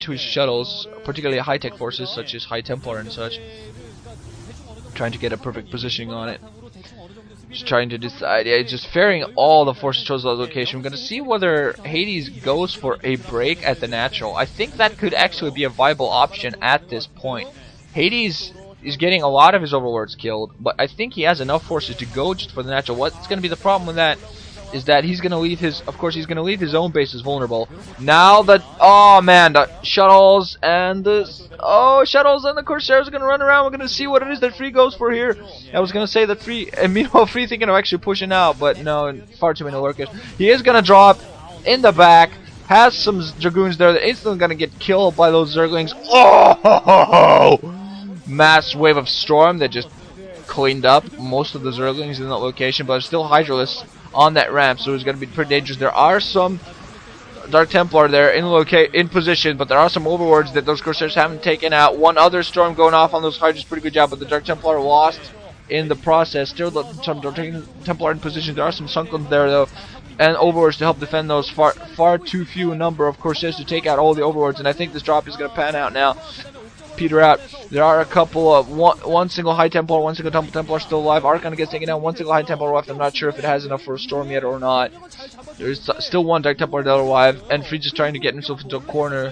to his shuttles, particularly high-tech forces such as High Templar and such, trying to get a perfect positioning on it. Just trying to decide. Yeah, just ferrying all the forces towards the location. We're going to see whether Hades goes for a break at the natural. I think that could actually be a viable option at this point. Hades is getting a lot of his overlords killed, but I think he has enough forces to go just for the natural. What's going to be the problem with that is that he's going to leave his, of course, he's going to leave his own bases vulnerable. Now the, oh man, the shuttles and the, shuttles and the Corsairs are going to run around. We're going to see what it is that Free goes for here. I was going to say that Free, and meanwhile Free thinking of actually pushing out, but no, far too many lurkers. He is going to drop in the back, has some Dragoons there that instantly going to get killed by those Zerglings. Oh! Mass wave of storm that just cleaned up most of the Zerglings in that location, but there's still Hydralisks on that ramp, so it's going to be pretty dangerous. There are some Dark Templar there in position, but there are some overlords that those Corsairs haven't taken out. One other storm going off on those Hydras, pretty good job, but the Dark Templar lost in the process. Still some Dark Templar in position. There are some Sunklins there though, and overlords to help defend those. Far too few number of Corsairs to take out all the overlords, and I think this drop is going to pan out now. Peter out. There are a couple of one single High Templar, one single Templar still alive. Archon gets taken down. One single High Templar left. I'm not sure if it has enough for a storm yet or not. There's still one Dark Templar still alive, and Free just trying to get himself into a corner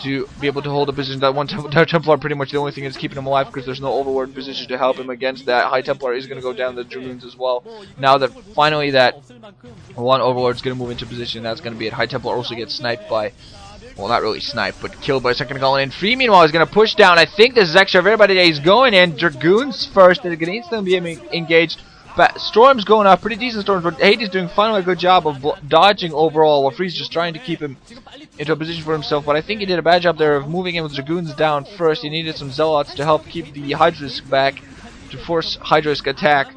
to be able to hold a position. That one Dark Templar pretty much the only thing that's keeping him alive because there's no overlord position to help him against that. High Templar is going to go down the Dragoons as well. Now that finally that one overlord is going to move into position, that's going to be it. High Templar also gets sniped by, well, not really sniped, but killed by a second colony. And Free, meanwhile, is going to push down. I think this is extra of everybody that he's going in. Dragoons first. They're going to instantly be engaged. But Storm's going off. Pretty decent storms. But Hades doing finally a good job of dodging overall, while Free's just trying to keep him into a position for himself. But I think he did a bad job there of moving in with Dragoons down first. He needed some Zealots to help keep the Hydralisk back, to force Hydralisk attack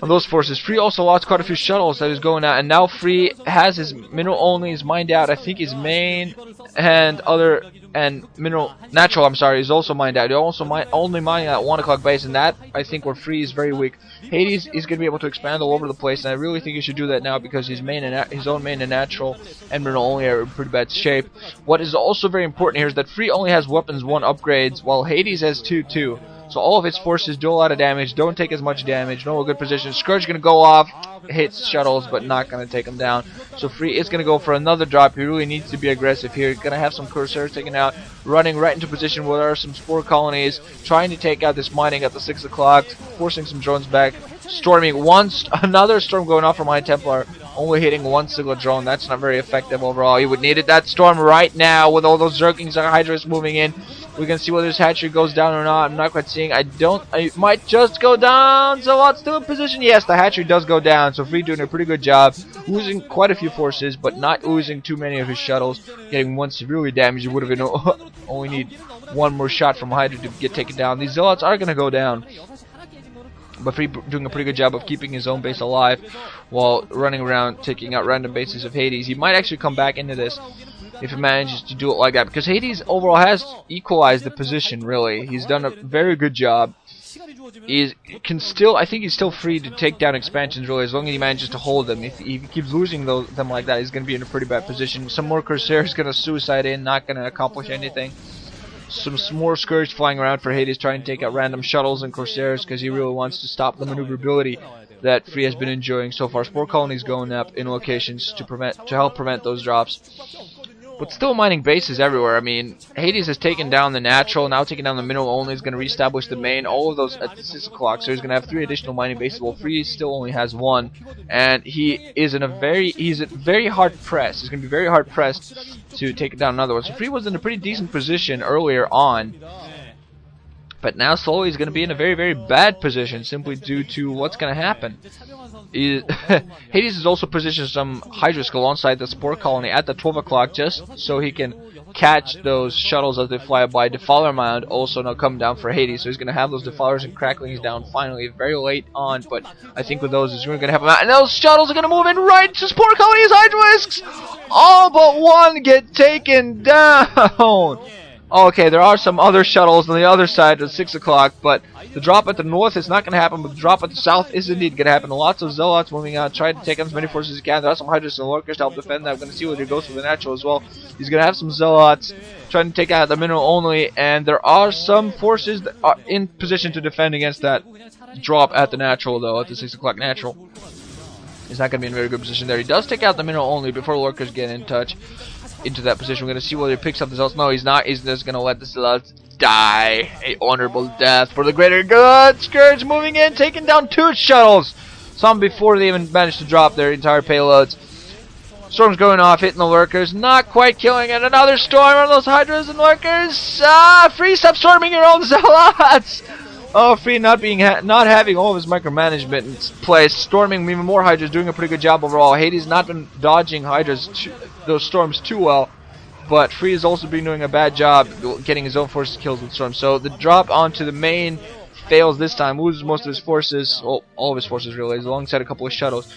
on those forces. Free also lost quite a few shuttles that was going out, and now Free has his mineral only is mined out. I think his main and mineral natural, I'm sorry, is also mined out. He also only mining at 1 o'clock base, and that I think where Free is very weak. Hades is going to be able to expand all over the place, and I really think he should do that now because his main and his own main and natural and mineral only are in pretty bad shape. What is also very important here is that Free only has weapons 1 upgrades, while Hades has 2 too. So all of its forces do a lot of damage, don't take as much damage, no good position. Scourge going to go off, hits shuttles, but not going to take them down. So Free is going to go for another drop. He really needs to be aggressive here. Going to have some Corsairs taken out, running right into position where there are some Spore colonies, trying to take out this mining at the 6 o'clock, forcing some drones back, storming another storm going off from High Templar, only hitting 1 single drone. That's not very effective overall. He would need that storm right now with all those Zerglings and Hydras moving in. We can see whether this hatchery goes down or not. I'm not quite seeing. It might just go down. Zealot's still in position. Yes, the hatchery does go down. So Free doing a pretty good job. Losing quite a few forces, but not losing too many of his shuttles. Getting one severely damaged. He would have been only need one more shot from Hydra to get taken down. These Zealots are going to go down. But Free doing a pretty good job of keeping his own base alive while running around taking out random bases of Hades. He might actually come back into this if he manages to do it like that, because Hades overall has equalized the position. Really, he's done a very good job. I think he's still free to take down expansions, really, as long as he manages to hold them. If he keeps losing them like that, he's going to be in a pretty bad position. Some more Corsairs going to suicide in, not going to accomplish anything. Some more Scourge flying around for Hades, trying to take out random shuttles and Corsairs, because he really wants to stop the maneuverability that Free has been enjoying so far. Spore colonies going up in locations to help prevent those drops. But still mining bases everywhere. I mean, Hades has taken down the natural, now taking down the mineral only, is going to reestablish the main, all of those at the 6 o'clock, so he's going to have 3 additional mining bases, while Free still only has 1. And he's very hard pressed. He's going to be very hard pressed to take down another one. So Free was in a pretty decent position earlier on, but now slowly he's going to be in a very, very bad position simply due to what's going to happen. Hades has also positioned some Hydralisk alongside the Spore colony at the 12 o'clock just so he can catch those shuttles as they fly by. Defiler Mound also now come down for Hades, so he's going to have those Defilers and Cracklings down finally, very late on, but I think with those, he's really going to have them out. And those shuttles are going to move in right to Spore colony's Hydralisks! All but one get taken down! Oh, okay, there are some other shuttles on the other side at 6 o'clock, but the drop at the north is not going to happen, but the drop at the south is indeed going to happen. Lots of Zealots moving out, trying to take on as many forces as he can. There are some Hydras and Lurkers to help defend that. I'm going to see whether he goes for the natural as well. He's going to have some Zealots trying to take out the mineral only, and there are some forces that are in position to defend against that drop at the natural, though, at the 6 o'clock natural. He's not going to be in a very good position there. He does take out the mineral only before Lurkers get in touch into that position. We're going to see whether he picks up the Zealots. No, he's not. He's just going to let the Zealots die. A honorable death for the greater good. Scourge moving in, taking down 2 shuttles. Some before they even managed to drop their entire payloads. Storm's going off, hitting the Lurkers. Not quite killing it. Another storm on those Hydras and Lurkers. Free, stop storming your own Zealots. Oh, Free not having all of his micromanagement in place, storming even more Hydras, doing a pretty good job overall. Hades not been dodging Hydras, those storms too well, but Free has also been doing a bad job getting his own forces killed with storms. So the drop onto the main fails this time, loses most of his forces, well, all of his forces really, alongside a couple of shuttles.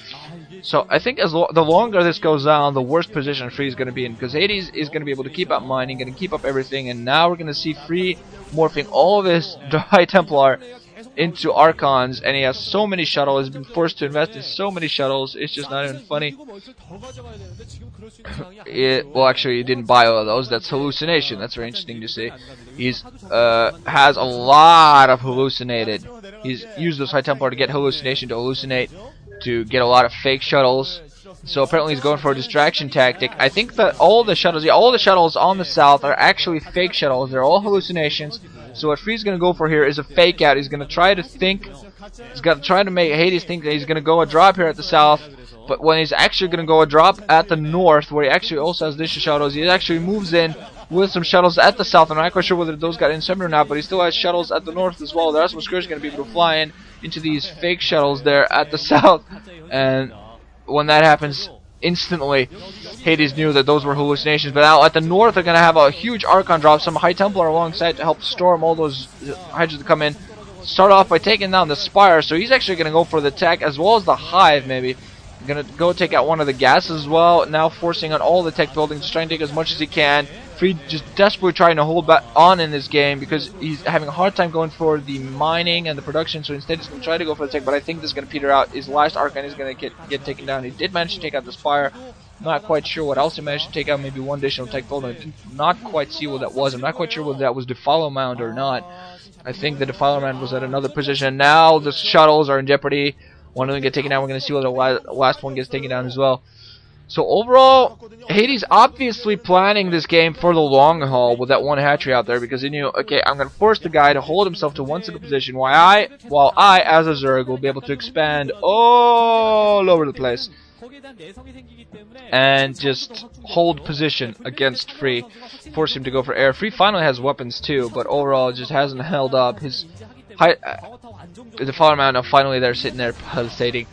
So I think the longer this goes on, the worse position Free is going to be in, because Hades is going to be able to keep up mining, going to keep up everything, and now we're going to see Free morphing all of his High Templar into Archons, and he has so many shuttles. He's been forced to invest in so many shuttles, it's just not even funny. Well, actually, he didn't buy all of those. That's Hallucination. That's very interesting to see. He's has a lot of hallucinated. He's used those High Templar to get Hallucination to hallucinate, to get a lot of fake shuttles. So apparently he's going for a distraction tactic. I think that all the shuttles on the south are actually fake shuttles. They're all hallucinations. So what Free's going to go for here is a fake out. He's going to try to think, he's going to try to make Hades think that he's going to go a drop here at the south. But when he's actually going to go a drop at the north, where he actually also has additional shuttles, he actually moves in with some shuttles at the south. I'm not quite sure whether those got incendiary or not, but he still has shuttles at the north as well. There are some Scourge going to be able to fly in into these fake shuttles there at the south, and when that happens, instantly Hades knew that those were hallucinations. But now at the north, they're going to have a huge Archon drop, some High Templar alongside to help storm all those Hydras to come in. Start off by taking down the Spire, so he's actually going to go for the tech as well as the Hive, maybe. Going to go take out one of the gases as well, now forcing on all the tech buildings, trying to take as much as he can. Free just desperately trying to hold back on in this game because he's having a hard time going for the mining and the production, so instead he's going to try to go for the tech, but I think this is going to peter out. His last Archon is going to get taken down. He did manage to take out the Spire. Not quite sure what else he managed to take out, maybe one additional tech building. I did not quite see what that was. I'm not quite sure whether that was Defiler Mound or not. I think the Defiler Mound was at another position. Now the shuttles are in jeopardy. One of them get taken down. We're going to see whether the last one gets taken down as well. So overall, Hades obviously planning this game for the long haul with that one hatchery out there, because he knew, okay, I'm going to force the guy to hold himself to one single position while I, as a Zerg, will be able to expand all over the place and just hold position against Free, force him to go for air. Free finally has weapons too, but overall it just hasn't held up. His the Fallen Mountain, finally they're sitting there pulsating.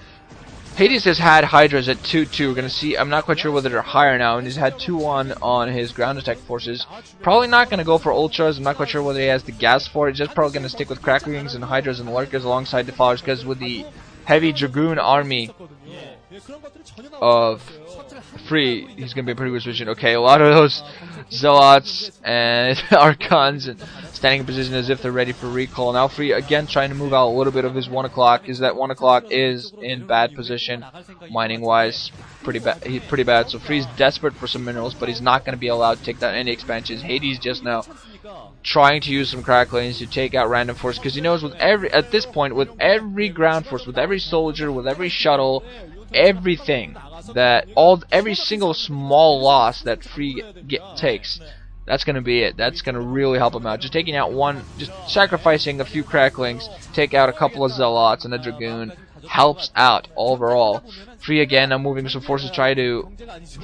Hades has had Hydras at 2-2. We're going to see, I'm not quite sure whether they're higher now, and he's had 2-1 on his ground attack forces. Probably not going to go for Ultras. I'm not quite sure whether he has the gas for it. He's just probably going to stick with Cracklings and Hydras and Lurkers alongside Defilers, because with the heavy Dragoon army of Free, he's going to be in pretty good position. Okay, a lot of those Zealots and Archons and standing in position as if they're ready for recall. Now Free again trying to move out a little bit of his 1 o'clock. Is that 1 o'clock is in bad position, mining wise, pretty bad. So Free's desperate for some minerals, but he's not going to be allowed to take down any expansions. Hades just now trying to use some cracklings to take out random force, because he knows with at this point, with every ground force, with every soldier, with every shuttle, everything every single small loss that Free takes, that's going to be it. That's going to really help him out. Just taking out one, just sacrificing a few cracklings, take out a couple of Zealots and a Dragoon, helps out overall. Free again, I'm moving some forces, try to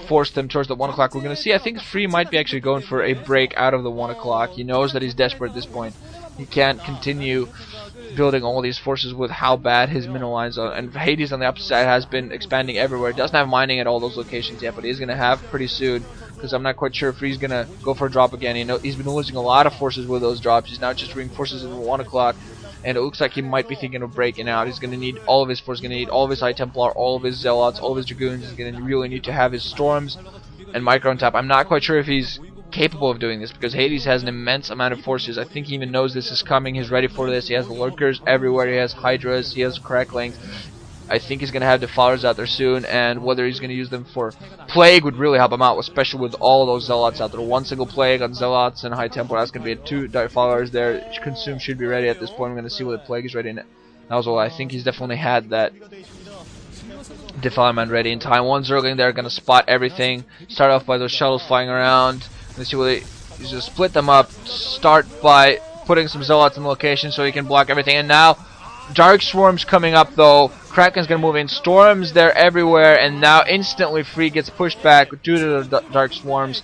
force them towards the 1 o'clock. We're going to see, I think Free might be actually going for a break out of the 1 o'clock. He knows that he's desperate at this point. He can't continue building all these forces with how bad his mineral lines are. And Hades on the opposite side has been expanding everywhere. Doesn't have mining at all those locations yet, but he's going to have pretty soon, because I'm not quite sure if he's going to go for a drop again. He's been losing a lot of forces with those drops. He's now just reinforces in the 1 o'clock, and it looks like he might be thinking of breaking out. He's going to need all of his forces. He's going to need all of his High Templar, all of his Zealots, all of his Dragoons. He's going to really need to have his Storms and Micro on top. I'm not quite sure if he's capable of doing this, because Hades has an immense amount of forces. I think he even knows this is coming. He's ready for this. He has the lurkers everywhere. He has hydras. He has cracklings. I think he's going to have defilers out there soon, and whether he's going to use them for Plague would really help him out, especially with all those Zealots out there. One single Plague on Zealots and High Templar, that's going to be 2 defilers there. Consume should be ready at this point. I'm going to see whether Plague is ready now as well. I think he's definitely had that Defilement ready in time. One Zergling there, going to spot everything. Start off by those shuttles flying around. Let's see whether he's just split them up. Start by putting some Zealots in the location so he can block everything. And now Dark Swarm's coming up though. Kraken's gonna move in. Storms there everywhere, and now instantly Free gets pushed back due to the Dark Swarms.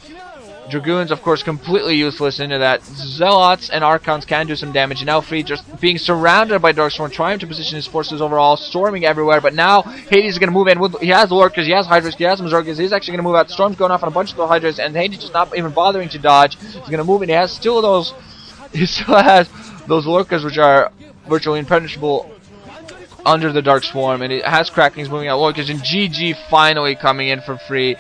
Dragoons, of course, completely useless into that. Zealots and Archons can do some damage. And now Free just being surrounded by Dark Swarm, trying to position his forces overall, storming everywhere. But now Hades is gonna move in. He has Lorkers, he has Hydras, he has some Zergers. He's actually gonna move out. Storm's going off on a bunch of the Hydras, and Hades just not even bothering to dodge. He's gonna move in. He still has those Lorkers, which are virtually impenetrable under the Dark Swarm, and it has Krakens moving out Lorkers, and GG finally coming in for Free.